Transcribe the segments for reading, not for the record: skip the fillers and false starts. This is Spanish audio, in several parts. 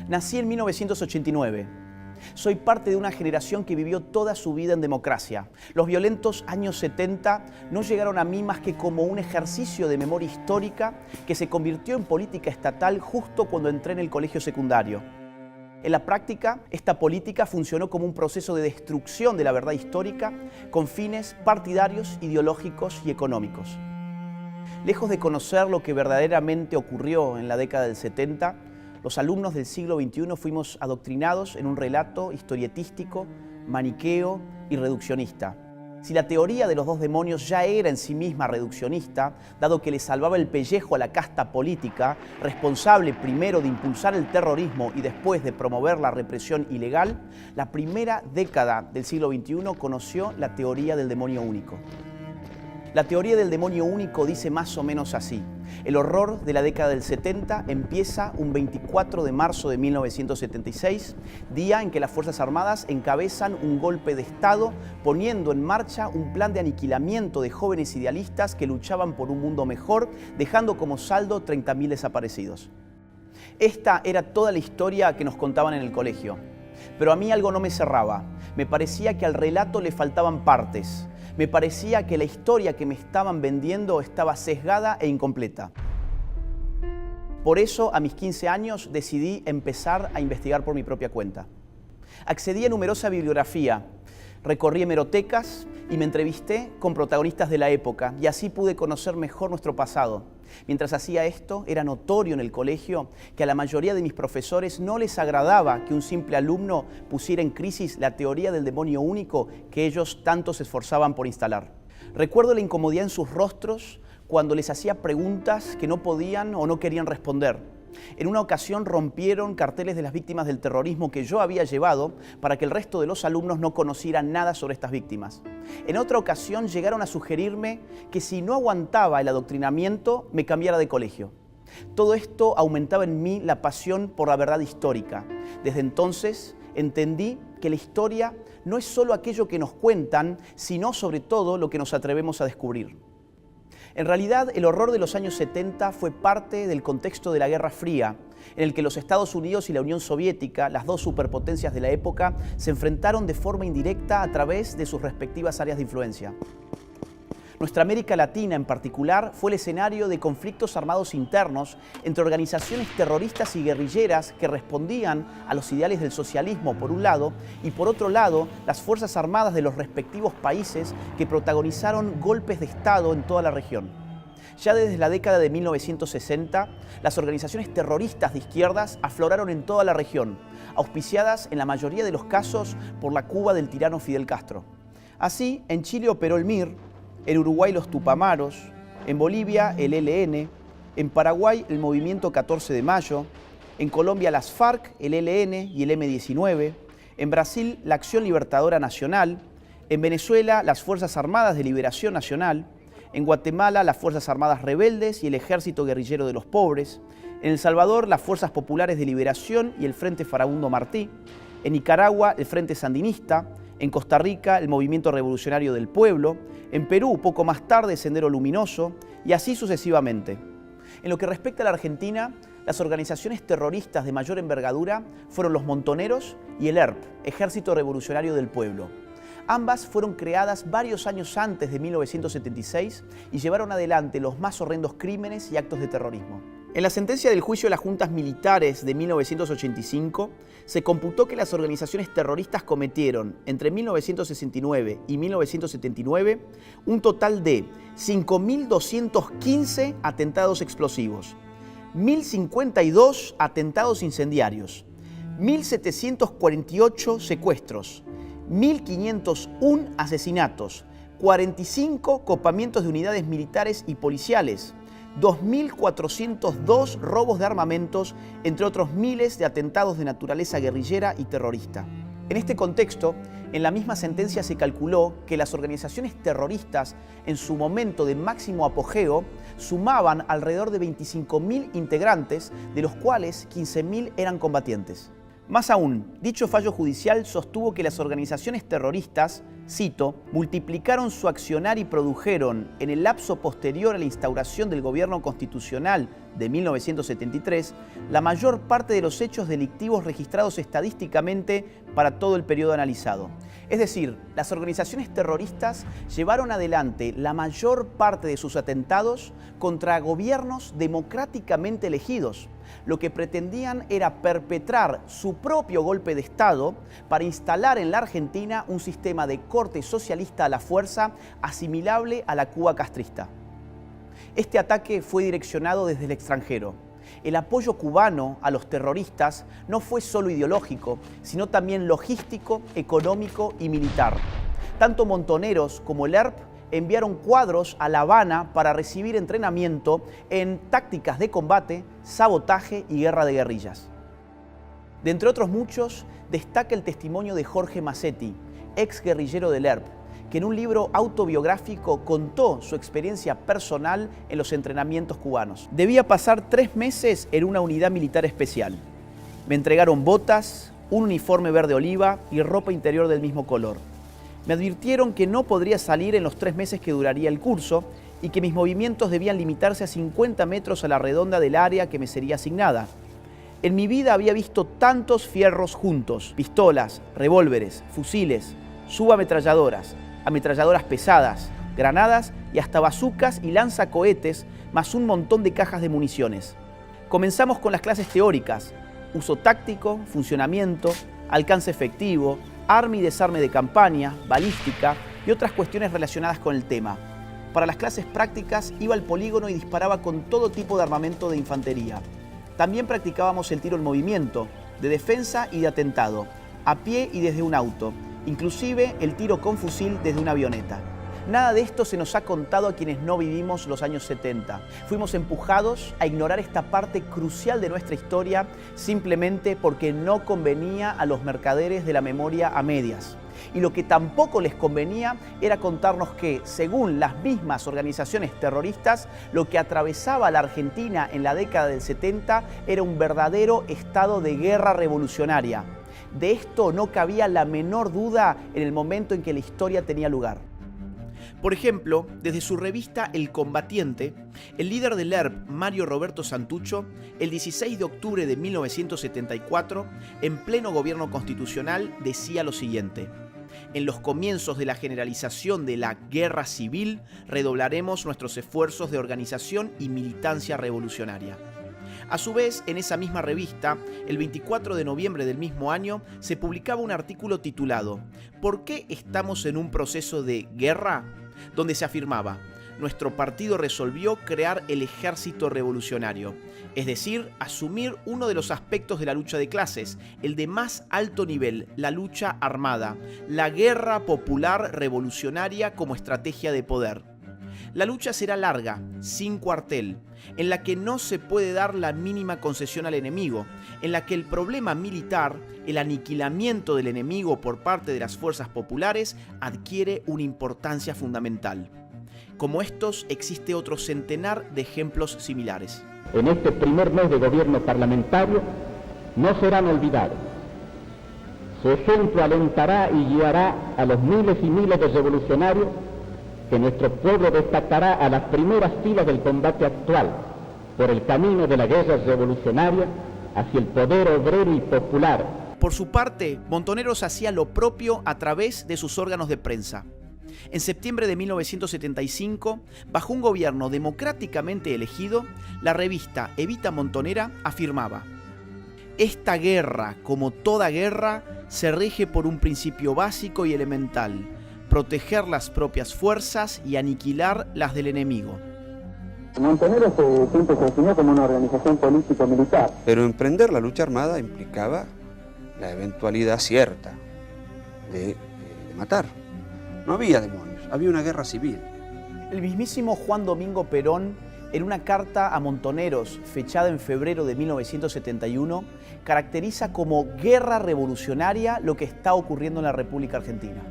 Nací en 1989. Soy parte de una generación que vivió toda su vida en democracia. Los violentos años 70 no llegaron a mí más que como un ejercicio de memoria histórica que se convirtió en política estatal justo cuando entré en el colegio secundario. En la práctica, esta política funcionó como un proceso de destrucción de la verdad histórica con fines partidarios, ideológicos y económicos. Lejos de conocer lo que verdaderamente ocurrió en la década del 70, los alumnos del siglo XXI fuimos adoctrinados en un relato historietístico, maniqueo y reduccionista. Si la teoría de los dos demonios ya era en sí misma reduccionista, dado que le salvaba el pellejo a la casta política, responsable primero de impulsar el terrorismo y después de promover la represión ilegal, la primera década del siglo XXI conoció la teoría del demonio único. La teoría del demonio único dice más o menos así: el horror de la década del 70 empieza un 24 de marzo de 1976, día en que las Fuerzas Armadas encabezan un golpe de Estado, poniendo en marcha un plan de aniquilamiento de jóvenes idealistas que luchaban por un mundo mejor, dejando como saldo 30.000 desaparecidos. Esta era toda la historia que nos contaban en el colegio. Pero a mí algo no me cerraba. Me parecía que al relato le faltaban partes. Me parecía que la historia que me estaban vendiendo estaba sesgada e incompleta. Por eso, a mis 15 años, decidí empezar a investigar por mi propia cuenta. Accedí a numerosa bibliografía, recorrí hemerotecas y me entrevisté con protagonistas de la época, y así pude conocer mejor nuestro pasado. Mientras hacía esto, era notorio en el colegio que a la mayoría de mis profesores no les agradaba que un simple alumno pusiera en crisis la teoría del demonio único que ellos tanto se esforzaban por instalar. Recuerdo la incomodidad en sus rostros cuando les hacía preguntas que no podían o no querían responder. En una ocasión rompieron carteles de las víctimas del terrorismo que yo había llevado para que el resto de los alumnos no conocieran nada sobre estas víctimas. En otra ocasión llegaron a sugerirme que si no aguantaba el adoctrinamiento, me cambiara de colegio. Todo esto aumentaba en mí la pasión por la verdad histórica. Desde entonces entendí que la historia no es solo aquello que nos cuentan, sino sobre todo lo que nos atrevemos a descubrir. En realidad, el horror de los años 70 fue parte del contexto de la Guerra Fría, en el que los Estados Unidos y la Unión Soviética, las dos superpotencias de la época, se enfrentaron de forma indirecta a través de sus respectivas áreas de influencia. Nuestra América Latina, en particular, fue el escenario de conflictos armados internos entre organizaciones terroristas y guerrilleras que respondían a los ideales del socialismo, por un lado, y por otro lado, las Fuerzas Armadas de los respectivos países que protagonizaron golpes de Estado en toda la región. Ya desde la década de 1960, las organizaciones terroristas de izquierdas afloraron en toda la región, auspiciadas en la mayoría de los casos por la Cuba del tirano Fidel Castro. Así, en Chile operó el MIR, en Uruguay los Tupamaros, en Bolivia el ELN, en Paraguay el Movimiento 14 de Mayo, en Colombia las FARC, el ELN y el M-19, en Brasil la Acción Libertadora Nacional, en Venezuela las Fuerzas Armadas de Liberación Nacional, en Guatemala las Fuerzas Armadas Rebeldes y el Ejército Guerrillero de los Pobres, en El Salvador las Fuerzas Populares de Liberación y el Frente Farabundo Martí, en Nicaragua el Frente Sandinista, en Costa Rica el Movimiento Revolucionario del Pueblo, en Perú poco más tarde Sendero Luminoso y así sucesivamente. En lo que respecta a la Argentina, las organizaciones terroristas de mayor envergadura fueron los Montoneros y el ERP, Ejército Revolucionario del Pueblo. Ambas fueron creadas varios años antes de 1976 y llevaron adelante los más horrendos crímenes y actos de terrorismo. En la sentencia del juicio de las juntas militares de 1985, se computó que las organizaciones terroristas cometieron entre 1969 y 1979 un total de 5.215 atentados explosivos, 1.052 atentados incendiarios, 1.748 secuestros, 1.501 asesinatos, 45 copamientos de unidades militares y policiales, 2.402 robos de armamentos, entre otros miles de atentados de naturaleza guerrillera y terrorista. En este contexto, en la misma sentencia se calculó que las organizaciones terroristas en su momento de máximo apogeo sumaban alrededor de 25.000 integrantes, de los cuales 15.000 eran combatientes. Más aún, dicho fallo judicial sostuvo que las organizaciones terroristas cito, multiplicaron su accionar y produjeron, en el lapso posterior a la instauración del gobierno constitucional de 1973, la mayor parte de los hechos delictivos registrados estadísticamente para todo el periodo analizado. Es decir, las organizaciones terroristas llevaron adelante la mayor parte de sus atentados contra gobiernos democráticamente elegidos. Lo que pretendían era perpetrar su propio golpe de Estado para instalar en la Argentina un sistema de corte socialista a la fuerza asimilable a la Cuba castrista. Este ataque fue direccionado desde el extranjero. El apoyo cubano a los terroristas no fue solo ideológico, sino también logístico, económico y militar. Tanto Montoneros como el ERP enviaron cuadros a La Habana para recibir entrenamiento en tácticas de combate, sabotaje y guerra de guerrillas. De entre otros muchos, destaca el testimonio de Jorge Massetti, ex guerrillero del ERP, que en un libro autobiográfico contó su experiencia personal en los entrenamientos cubanos. Debía pasar 3 meses en una unidad militar especial. Me entregaron botas, un uniforme verde oliva y ropa interior del mismo color. Me advirtieron que no podría salir en los 3 meses que duraría el curso y que mis movimientos debían limitarse a 50 metros a la redonda del área que me sería asignada. En mi vida había visto tantos fierros juntos, pistolas, revólveres, fusiles, subametralladoras, ametralladoras pesadas, granadas y hasta bazucas y lanzacohetes, más un montón de cajas de municiones. Comenzamos con las clases teóricas: uso táctico, funcionamiento, alcance efectivo, arma y desarme de campaña, balística y otras cuestiones relacionadas con el tema. Para las clases prácticas iba al polígono y disparaba con todo tipo de armamento de infantería. También practicábamos el tiro en movimiento, de defensa y de atentado, a pie y desde un auto, inclusive el tiro con fusil desde una avioneta. Nada de esto se nos ha contado a quienes no vivimos los años 70. Fuimos empujados a ignorar esta parte crucial de nuestra historia simplemente porque no convenía a los mercaderes de la memoria a medias. Y lo que tampoco les convenía era contarnos que, según las mismas organizaciones terroristas, lo que atravesaba a la Argentina en la década del 70 era un verdadero estado de guerra revolucionaria. De esto no cabía la menor duda en el momento en que la historia tenía lugar. Por ejemplo, desde su revista El Combatiente, el líder del ERP, Mario Roberto Santucho, el 16 de octubre de 1974, en pleno gobierno constitucional, decía lo siguiente: en los comienzos de la generalización de la guerra civil, redoblaremos nuestros esfuerzos de organización y militancia revolucionaria. A su vez, en esa misma revista, el 24 de noviembre del mismo año, se publicaba un artículo titulado ¿Por qué estamos en un proceso de guerra?, donde se afirmaba: nuestro partido resolvió crear el ejército revolucionario, es decir, asumir uno de los aspectos de la lucha de clases, el de más alto nivel, la lucha armada, la guerra popular revolucionaria como estrategia de poder. La lucha será larga, sin cuartel, en la que no se puede dar la mínima concesión al enemigo, en la que el problema militar, el aniquilamiento del enemigo por parte de las fuerzas populares, adquiere una importancia fundamental. Como estos, existe otro centenar de ejemplos similares. En este primer mes de gobierno parlamentario no serán olvidados. Su ejemplo alentará y guiará a los miles y miles de revolucionarios que nuestro pueblo destacará a las primeras filas del combate actual por el camino de la guerra revolucionaria hacia el poder obrero y popular. Por su parte, Montoneros hacía lo propio a través de sus órganos de prensa. En septiembre de 1975, bajo un gobierno democráticamente elegido, la revista Evita Montonera afirmaba: esta guerra, como toda guerra, se rige por un principio básico y elemental: proteger las propias fuerzas y aniquilar las del enemigo. Montoneros siempre se definió como una organización político-militar. Pero emprender la lucha armada implicaba la eventualidad cierta de matar. No había demonios, había una guerra civil. El mismísimo Juan Domingo Perón, en una carta a Montoneros fechada en febrero de 1971, caracteriza como guerra revolucionaria lo que está ocurriendo en la República Argentina.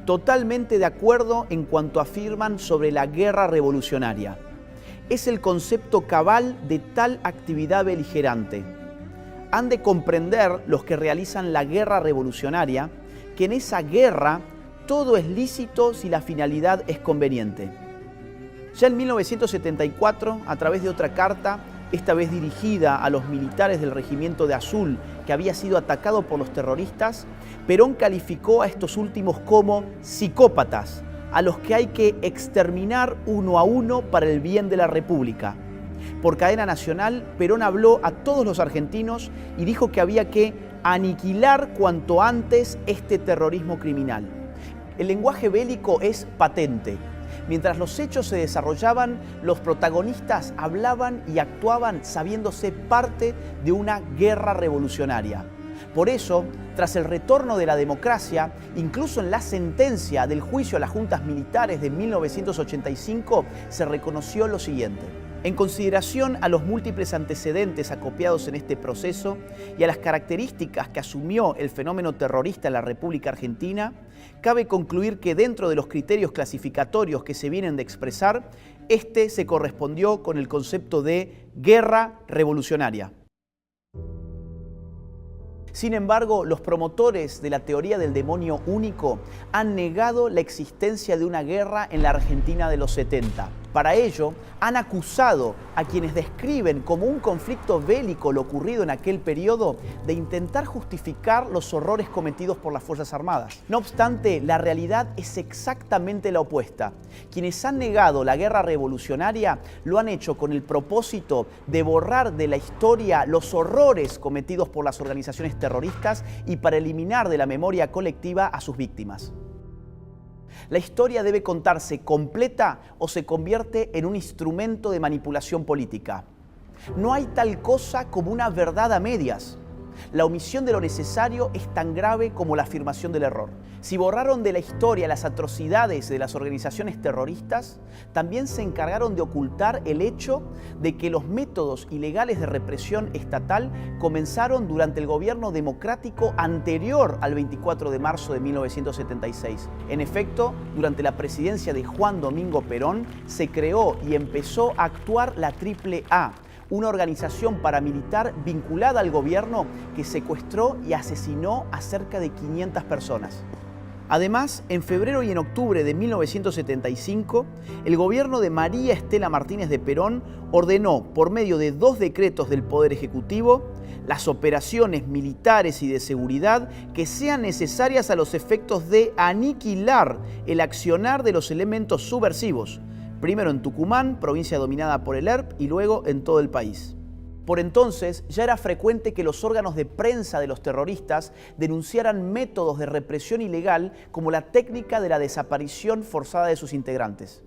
Totalmente de acuerdo en cuanto afirman sobre la guerra revolucionaria. Es el concepto cabal de tal actividad beligerante. Han de comprender los que realizan la guerra revolucionaria que en esa guerra todo es lícito si la finalidad es conveniente. Ya en 1974, a través de otra carta, esta vez dirigida a los militares del Regimiento de Azul, que había sido atacado por los terroristas, Perón calificó a estos últimos como psicópatas, a los que hay que exterminar uno a uno para el bien de la República. Por cadena nacional, Perón habló a todos los argentinos y dijo que había que aniquilar cuanto antes este terrorismo criminal. El lenguaje bélico es patente. Mientras los hechos se desarrollaban, los protagonistas hablaban y actuaban sabiéndose parte de una guerra revolucionaria. Por eso, tras el retorno de la democracia, incluso en la sentencia del juicio a las juntas militares de 1985, se reconoció lo siguiente. En consideración a los múltiples antecedentes acopiados en este proceso y a las características que asumió el fenómeno terrorista en la República Argentina, cabe concluir que dentro de los criterios clasificatorios que se vienen de expresar, este se correspondió con el concepto de guerra revolucionaria. Sin embargo, los promotores de la teoría del demonio único han negado la existencia de una guerra en la Argentina de los 70. Para ello, han acusado a quienes describen como un conflicto bélico lo ocurrido en aquel periodo de intentar justificar los horrores cometidos por las Fuerzas Armadas. No obstante, la realidad es exactamente la opuesta. Quienes han negado la guerra revolucionaria lo han hecho con el propósito de borrar de la historia los horrores cometidos por las organizaciones terroristas y para eliminar de la memoria colectiva a sus víctimas. La historia debe contarse completa o se convierte en un instrumento de manipulación política. No hay tal cosa como una verdad a medias. La omisión de lo necesario es tan grave como la afirmación del error. Si borraron de la historia las atrocidades de las organizaciones terroristas, también se encargaron de ocultar el hecho de que los métodos ilegales de represión estatal comenzaron durante el gobierno democrático anterior al 24 de marzo de 1976. En efecto, durante la presidencia de Juan Domingo Perón, se creó y empezó a actuar la AAA, una organización paramilitar vinculada al gobierno que secuestró y asesinó a cerca de 500 personas. Además, en febrero y en octubre de 1975, el gobierno de María Estela Martínez de Perón ordenó, por medio de 2 decretos del Poder Ejecutivo, las operaciones militares y de seguridad que sean necesarias a los efectos de aniquilar el accionar de los elementos subversivos, primero en Tucumán, provincia dominada por el ERP, y luego en todo el país. Por entonces ya era frecuente que los órganos de prensa de los terroristas denunciaran métodos de represión ilegal como la técnica de la desaparición forzada de sus integrantes.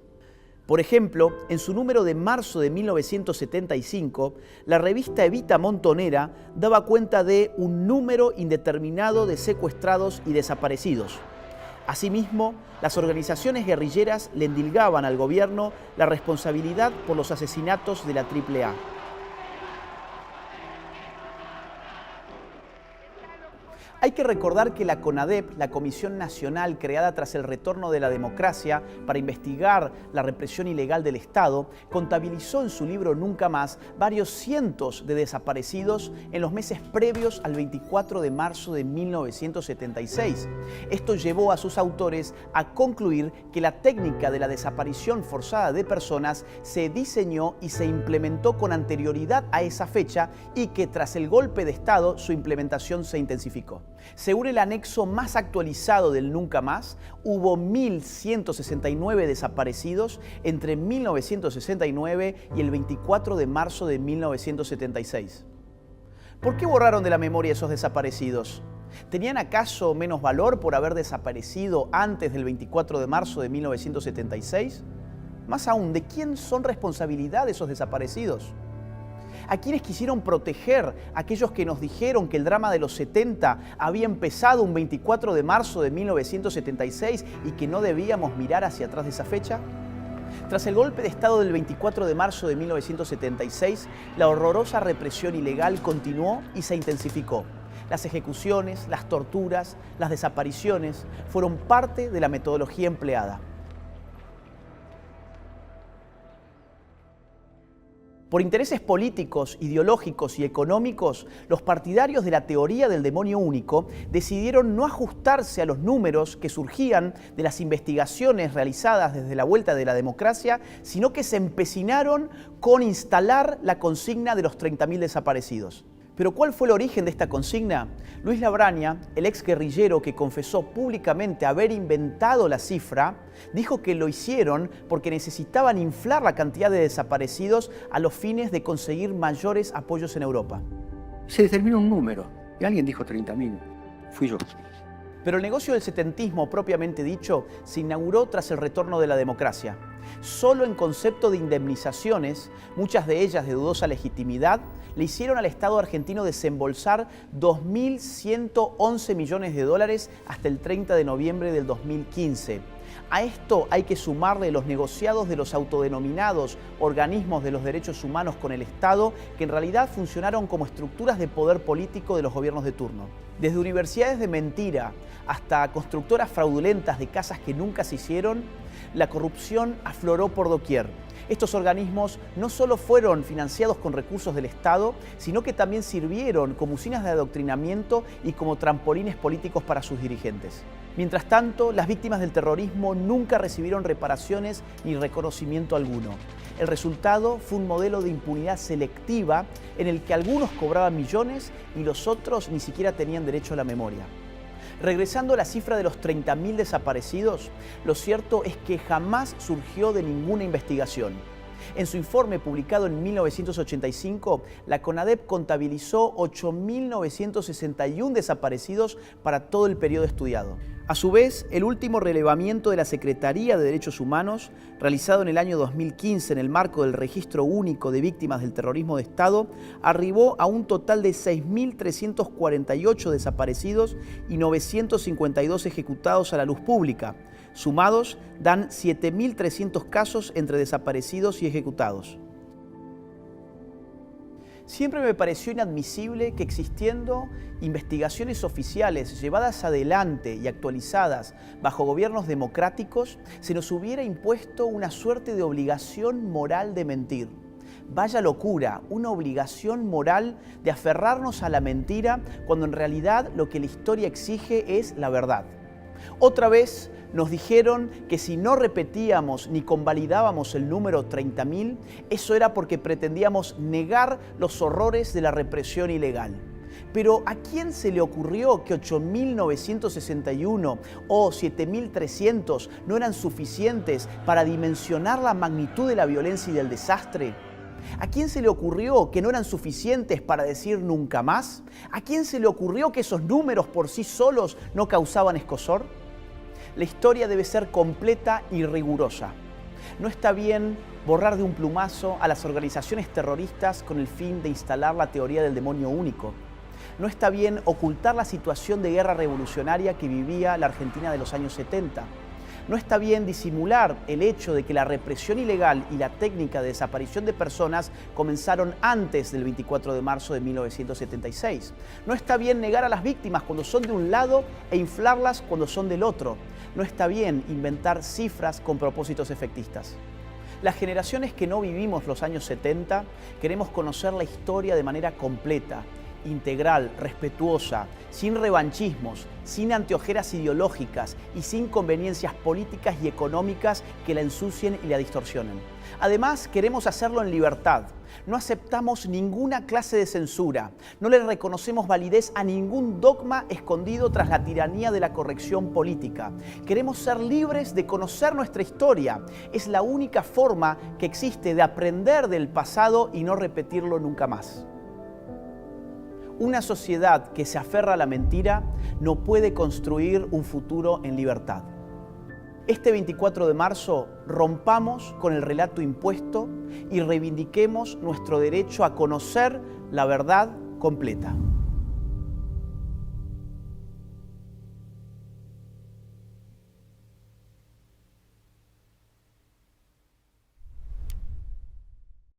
Por ejemplo, en su número de marzo de 1975, la revista Evita Montonera daba cuenta de un número indeterminado de secuestrados y desaparecidos. Asimismo, las organizaciones guerrilleras le endilgaban al gobierno la responsabilidad por los asesinatos de la AAA. Hay que recordar que la CONADEP, la Comisión Nacional creada tras el retorno de la democracia para investigar la represión ilegal del Estado, contabilizó en su libro Nunca Más varios cientos de desaparecidos en los meses previos al 24 de marzo de 1976. Esto llevó a sus autores a concluir que la técnica de la desaparición forzada de personas se diseñó y se implementó con anterioridad a esa fecha y que tras el golpe de Estado su implementación se intensificó. Según el anexo más actualizado del Nunca Más, hubo 1.169 desaparecidos entre 1969 y el 24 de marzo de 1976. ¿Por qué borraron de la memoria esos desaparecidos? ¿Tenían acaso menos valor por haber desaparecido antes del 24 de marzo de 1976? Más aún, ¿de quién son responsabilidad esos desaparecidos? ¿A quienes quisieron proteger? Aquellos que nos dijeron que el drama de los 70 había empezado un 24 de marzo de 1976 y que no debíamos mirar hacia atrás de esa fecha. Tras el golpe de Estado del 24 de marzo de 1976, la horrorosa represión ilegal continuó y se intensificó. Las ejecuciones, las torturas, las desapariciones fueron parte de la metodología empleada. Por intereses políticos, ideológicos y económicos, los partidarios de la teoría del demonio único decidieron no ajustarse a los números que surgían de las investigaciones realizadas desde la vuelta de la democracia, sino que se empecinaron con instalar la consigna de los 30.000 desaparecidos. ¿Pero cuál fue el origen de esta consigna? Luis Labraña, el ex guerrillero que confesó públicamente haber inventado la cifra, dijo que lo hicieron porque necesitaban inflar la cantidad de desaparecidos a los fines de conseguir mayores apoyos en Europa. Se determinó un número y alguien dijo 30.000. Fui yo. Pero el negocio del setentismo, propiamente dicho, se inauguró tras el retorno de la democracia. Solo en concepto de indemnizaciones, muchas de ellas de dudosa legitimidad, le hicieron al Estado argentino desembolsar 2.111 millones de dólares hasta el 30 de noviembre del 2015. A esto hay que sumarle los negociados de los autodenominados organismos de los derechos humanos con el Estado, que en realidad funcionaron como estructuras de poder político de los gobiernos de turno. Desde universidades de mentira hasta constructoras fraudulentas de casas que nunca se hicieron, la corrupción afloró por doquier. Estos organismos no solo fueron financiados con recursos del Estado, sino que también sirvieron como usinas de adoctrinamiento y como trampolines políticos para sus dirigentes. Mientras tanto, las víctimas del terrorismo nunca recibieron reparaciones ni reconocimiento alguno. El resultado fue un modelo de impunidad selectiva en el que algunos cobraban millones y los otros ni siquiera tenían derecho a la memoria. Regresando a la cifra de los 30.000 desaparecidos, lo cierto es que jamás surgió de ninguna investigación. En su informe publicado en 1985, la CONADEP contabilizó 8.961 desaparecidos para todo el periodo estudiado. A su vez, el último relevamiento de la Secretaría de Derechos Humanos, realizado en el año 2015 en el marco del Registro Único de Víctimas del Terrorismo de Estado, arribó a un total de 6.348 desaparecidos y 952 ejecutados a la luz pública. Sumados, dan 7.300 casos entre desaparecidos y ejecutados. Siempre me pareció inadmisible que existiendo investigaciones oficiales llevadas adelante y actualizadas bajo gobiernos democráticos, se nos hubiera impuesto una suerte de obligación moral de mentir. Vaya locura, una obligación moral de aferrarnos a la mentira cuando en realidad lo que la historia exige es la verdad. Otra vez nos dijeron que si no repetíamos ni convalidábamos el número 30.000, eso era porque pretendíamos negar los horrores de la represión ilegal. Pero ¿a quién se le ocurrió que 8.961 o 7.300 no eran suficientes para dimensionar la magnitud de la violencia y del desastre? ¿A quién se le ocurrió que no eran suficientes para decir nunca más? ¿A quién se le ocurrió que esos números por sí solos no causaban escozor? La historia debe ser completa y rigurosa. No está bien borrar de un plumazo a las organizaciones terroristas con el fin de instalar la teoría del demonio único. No está bien ocultar la situación de guerra revolucionaria que vivía la Argentina de los años 70. No está bien disimular el hecho de que la represión ilegal y la técnica de desaparición de personas comenzaron antes del 24 de marzo de 1976. No está bien negar a las víctimas cuando son de un lado e inflarlas cuando son del otro. No está bien inventar cifras con propósitos efectistas. Las generaciones que no vivimos los años 70 queremos conocer la historia de manera completa, integral, respetuosa, sin revanchismos, sin anteojeras ideológicas y sin conveniencias políticas y económicas que la ensucien y la distorsionen. Además, queremos hacerlo en libertad. No aceptamos ninguna clase de censura. No le reconocemos validez a ningún dogma escondido tras la tiranía de la corrección política. Queremos ser libres de conocer nuestra historia. Es la única forma que existe de aprender del pasado y no repetirlo nunca más. Una sociedad que se aferra a la mentira no puede construir un futuro en libertad. Este 24 de marzo rompamos con el relato impuesto y reivindiquemos nuestro derecho a conocer la verdad completa.